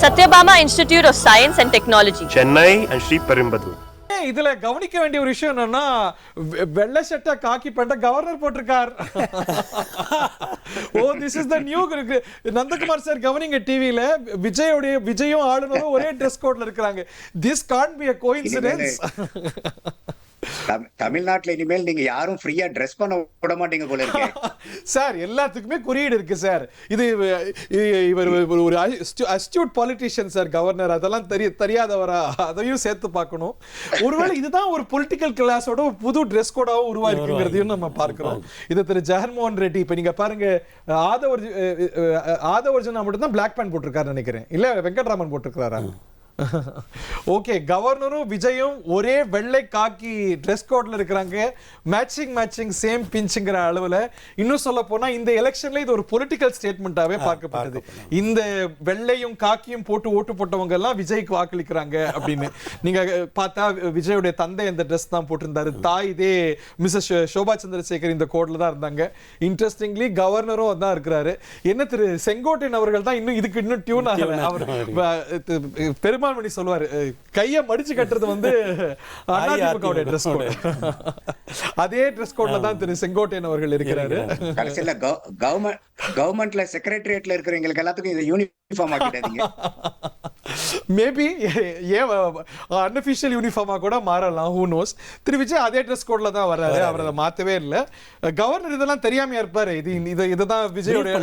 Satyabama Institute of Science and Technology, Chennai and Sri Perumbudur. இதுல கவனிக்க வேண்டிய ஒரு விஷயம் என்னன்னா வெள்ளை சட்டை காக்கி பண்ண கவர்னர் போட்டிருக்கார். Oh this is the new. Nandakumar sir கவனிங்க டிவில விஜயும் ஆளுநரும் ஒரே ட்ரெஸ் கோட்ல இருக்காங்க. This can't be a coincidence. தமிழ்நாட்டுல இனிமேல் நீங்க யாரும் ஃப்ரீயா ட்ரெஸ் பண்ண விட மாட்டீங்க போல இருக்கு சார். எல்லாத்துக்குமே குறியீடு இருக்கு சார். இது இவர் ஒரு அஸ்டியூட் பாலிட்டிஷியன் சார் கவர்னர். அதெல்லாம் தெரியாதவரா? அதையும் சேர்த்து பார்க்கணும். ஒருவேளை இதுதான் ஒரு பொலிட்டிக்கல் கிளாஸோட ஒரு புது ட்ரெஸ் கோடாவும் உருவாயிருக்குங்கிறதையும் நம்ம பார்க்கிறோம். இது திரு ஜெகன்மோகன் ரெட்டி. இப்ப நீங்க பாருங்க, ஆதவர்ஜனா மட்டும் தான் பிளாக் பேண்ட் போட்டிருக்காரு நினைக்கிறேன். இல்ல வெங்கட்ராமன் போட்டிருக்காரா? ஓகே, கவர்னரும் விஜயும் ஒரே வெள்ளை காக்கி ட்ரெஸ் கோட்ல இருக்கிறாங்க. மேட்சிங் சேம் பிஞ்சுங்கிற அளவுல. இன்னும் சொல்ல போனா இந்த எலெக்ஷன்ல இது ஒரு பொலிட்டிக்கல் ஸ்டேட்மெண்டாவே பார்க்கப்பட்டது. இந்த வெள்ளையும் காக்கியும் போட்டு ஓட்டு போட்டவங்க எல்லாம் விஜய்க்கு வாக்களிக்கிறாங்க அப்படின்னு. நீங்க பார்த்தா விஜயுடைய தந்தை இந்த ட்ரெஸ் தான் போட்டிருந்தாரு. தாய் இதே மிஸ்ஸஸ் சோபா சந்திரசேகர் இந்த கோட்ல தான் இருந்தாங்க. இன்ட்ரெஸ்டிங்லி கவர்னரும் தான் இருக்கிறாரு. என்ன திரு செங்கோட்டையன் அவர்கள் தான் இதுக்கு இன்னும் டியூன் ஆகல. அவர் பெருமாள்மணி சொல்லுவாரு, கைய மடிச்சு கட்டுறது வந்து அதிமுகவுடைய ட்ரெஸ் கோட். அதே ட்ரெஸ் கோட்ல தான் திரு செங்கோட்டையன் அவர்கள் இருக்கிறாரு. கடைசியில கவர்மெண்ட்ல செக்ரட்டரியேட்ல இருக்கிறவங்களுக்கு எல்லாத்துக்கும் இதை யூனிஃபார்ம் ஆக்கிட்டாதீங்க. மேபி அன்அஃபிஷியல் யூனிஃபார்மா கூட மாறலாம். Who knows. திரு விஜய் அதே ட்ரெஸ் கோட்ல தான் வர்றாரு. அவர் அதை மாத்தவே இல்லை. கவர்னர் இதெல்லாம் தெரியாமையா இருப்பாரு. இதுதான் விஜயோட.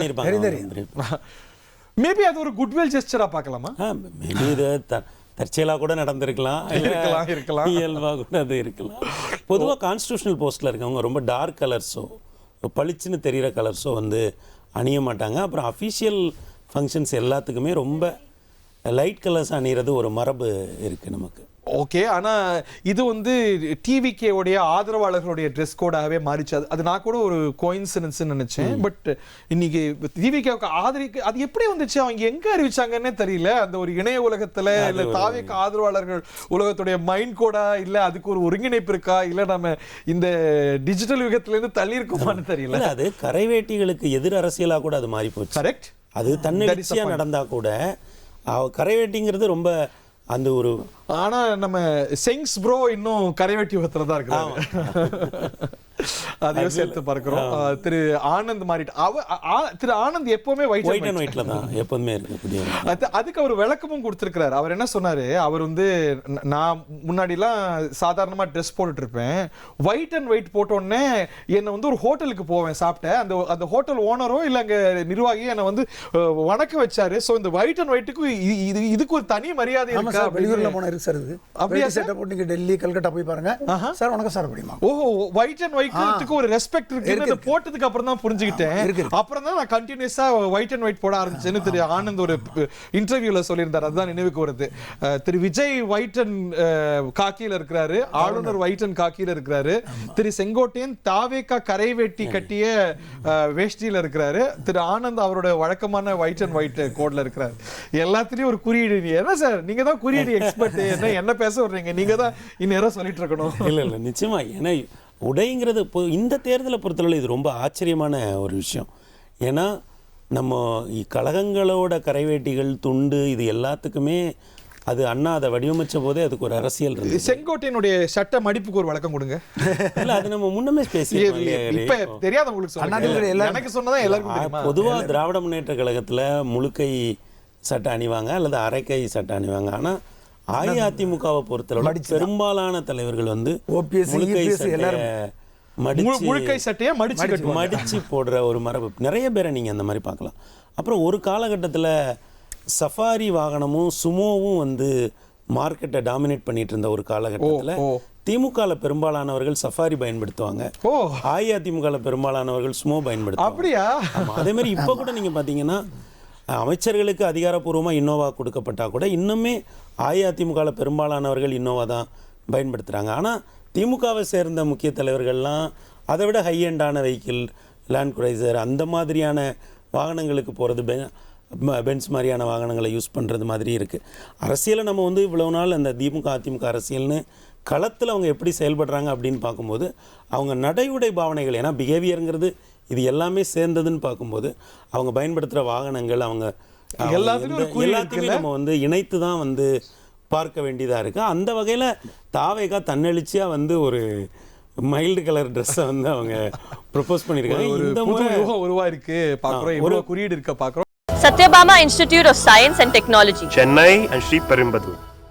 மேபி அது ஒரு குட்வில் ஜெஸ்டரா பார்க்கலாமா? மேபி இது தற்செயலா கூட நடந்திருக்கலாம், இருக்கலாம், இயல்பா கூட அது இருக்கலாம். பொதுவாக கான்ஸ்டியூஷனல் போஸ்ட்ல இருக்கவங்க ரொம்ப டார்க் கலர்ஸோ பளிச்சுன்னு தெரிகிற கலர்ஸோ வந்து அணிய மாட்டாங்க. அப்புறம் அஃபிஷியல் ஃபங்க்ஷன்ஸ் எல்லாத்துக்குமே ரொம்ப லைட் கலர்ஸ் அணிகிறது ஒரு மரபு இருக்குது நமக்கு. ஓகே, ஆனால் இது வந்து டிவிகே உடைய ஆதரவாளர்களுடைய ட்ரெஸ் கோடாகவே மாறிச்சு. அது நான் கூட ஒரு கோயின்சிடன்ஸ் நினைச்சேன். பட் இன்னைக்கு டிவிகேவுக்கு ஆதரிக்க அது எப்படி வந்துச்சு, அவங்க எங்க அறிவிச்சாங்கன்னே தெரியல. அந்த ஒரு இணைய உலகத்துல இல்ல தாவேக்கு ஆதரவாளர்கள் உலகத்துடைய மைண்ட் கோடா, இல்ல அதுக்கு ஒரு ஒருங்கிணைப்பு இருக்கா, இல்ல நம்ம இந்த டிஜிட்டல் யுகத்துல இருந்து தள்ளி இருக்குமான்னு தெரியல. அது கரைவேட்டிகளுக்கு எதிர் அரசியலா கூட அது மாறி போச்சு. கரெக்ட். அது தன்னெழுச்சியா நடந்தா கூட கரைவேட்டிங்கிறது ரொம்ப அந்த ஒரு. ஆனா நம்ம செங்ஸ் ப்ரோ இன்னும் கரைவேட்டி யுகத்துல தான் இருக்கிறாங்க. அதையும் சேர்த்து பார்க்கிறோம். திரு ஆனந்த் மாறிட்டு திரு ஆனந்த் எப்பவுமே ஒயிட் அண்ட் ஒயிட்ல தான் எப்பவுமே இருக்கக்கூடிய. அதுக்கு அவர் விளக்கமும் கொடுத்திருக்கிறார். அவர் என்ன சொன்னாரு, அவர் வந்து நான் முன்னாடிலாம் சாதாரணமா ட்ரெஸ் போட்டுட்டு இருப்பேன், ஒயிட் அண்ட் ஒயிட் போட்டோடனே என்னை வந்து ஒரு ஹோட்டலுக்கு போவேன் சாப்பிட்டேன். அந்த ஹோட்டல் ஓனரோ இல்ல அங்க நிர்வாகியோ என்னை வந்து வணக்க வச்சாரு. ஸோ இந்த ஒயிட் அண்ட் ஒயிட்டுக்கு இதுக்கு ஒரு தனி மரியாதை இருக்கா? வெளியூர்ல போன இருக்கு சார். இது அப்படியே செட்டப் போட்டு நீங்க டெல்லி கல்கட்டா போய் பாருங்க சார். வணக்கம் சார் அப்படிமா. ஓஹோ, ஒயிட் அண்ட் ஒயிட் ஒரு ரெஸ்பெக்ட் இருக்கு. போட்டதுக்கு அப்புறம் தான் புரிஞ்சுக்கிட்டேன். அப்புறம் தான் நான் கண்டினியூஸா ஒயிட் அண்ட் ஒயிட் போட ஆரம்பிச்சேன்னு திரு ஆனந்த் ஒரு இன்டர்வியூல சொல்லியிருந்தார். அதுதான் நினைவுக்கு வருது. திரு விஜய் ஒயிட் அண்ட் காக்கியில இருக்கிறாரு, ஆளுநர் ஒயிட் அண்ட் காக்கியில இருக்கிறாரு. திரு செங்கோட்டையன் தாவேக்கா கரைவேட்டி கட்டிய வேஷ்டியில இருக்கிறாரு. திரு ஆனந்த் அவரோட வழக்கமான ஒயிட் அண்ட் ஒயிட் கோட்ல இருக்கிறாரு. எல்லாத்துலயும் ஒரு குறியீடு. என்ன சார் நீங்க தான் குறியீடு எக்ஸ்பர்ட், என்ன பேச வர்றீங்க? நீங்க தான் இந்நேரம் சொல்லிட்டு இருக்கணும். இல்ல நிச்சயமா. ஏன்னா உடைங்கிறது இப்போ இந்த தேர்தலை பொறுத்தவரை இது ரொம்ப ஆச்சரியமான ஒரு விஷயம். ஏன்னா நம்ம கழகங்களோட கரைவேட்டிகள் துண்டு இது எல்லாத்துக்குமே அது அண்ணா அதை வடிவமைச்ச போதே அதுக்கு ஒரு அரசியல் இருக்கு. செங்கோட்டையனுடைய சட்ட மடிப்புக்கு ஒரு வழக்கம் கொடுங்க. இல்ல அது நம்ம முன்னமே பொதுவாக திராவிட முன்னேற்ற கழகத்துல முழுக்கை சட்டை அணிவாங்க அல்லது அரைக்கை சட்டை அணிவாங்க. ஆனா அஇஅதிமுகவை பொறுத்தளவு பெரும்பாலான தலைவர்கள் வந்து முழுக்கை சட்டையை மடிச்சு போடுற ஒரு மரபு நிறைய பேரை நீங்க அந்த மாதிரி பார்க்கலாம். அப்புறம் ஒரு காலகட்டத்தில் சஃபாரி வாகனமும் சுமோவும் வந்து மார்க்கெட்டை டாமினேட் பண்ணிட்டு இருந்த ஒரு காலகட்டத்தில் திமுக பெரும்பாலானவர்கள் சஃபாரி பயன்படுத்துவாங்க, அஇஅதிமுக பெரும்பாலானவர்கள் சுமோ பயன்படுத்துவாங்க. அதே மாதிரி இப்போ கூட நீங்க பாத்தீங்கன்னா அமைச்சர்களுக்கு அதிகாரப்பூர்வமாக இன்னோவா கொடுக்கப்பட்டா கூட இன்னுமே அஇஅதிமுக பெரும்பாலானவர்கள் இன்னோவா தான் பயன்படுத்துகிறாங்க. ஆனால் திமுகவை சேர்ந்த முக்கிய தலைவர்கள்லாம் அதை விட ஹை எண்டான வெஹிக்கிள், லேண்ட் குரைசர் அந்த மாதிரியான வாகனங்களுக்கு போகிறது, பென்ஸ் மாதிரியான வாகனங்களை யூஸ் பண்ணுறது மாதிரி இருக்குது. அரசியலை நம்ம வந்து இவ்வளவு நாள் அந்த திமுக அதிமுக அரசியல்னு களத்தில் அவங்க எப்படி செயல்படுறாங்க அப்படின்னு பார்க்கும்போது அவங்க நடையுடை பாவனைகள், ஏன்னா பிஹேவியருங்கிறது இது எல்லாமே சேர்ந்ததுன்னு பார்க்கும்போது அவங்க பயன்படுத்துகிற வாகனங்கள், அவங்க எல்லாத்துலயும் ஒரு குறி எல்லாத்தையுமே இருக்குல்ல? நம்ம வந்து இணைத்து தான் வந்து பார்க்க வேண்டியதாக இருக்குது. அந்த வகையில் தாவேகா தன்னெழுச்சியாக வந்து ஒரு மைல்டு கலர் ட்ரெஸ்ஸை வந்து அவங்க ப்ரொப்போஸ் பண்ணியிருக்காங்க. ஒரு இந்த புது முறை யுகம் உருவாயிருக்கு பாக்குறோம், இவ்வளவு குறியீடு இருக்க பாக்குறோம். Satyabama Institute of Science and Technology. Chennai and Sri Perumbudur.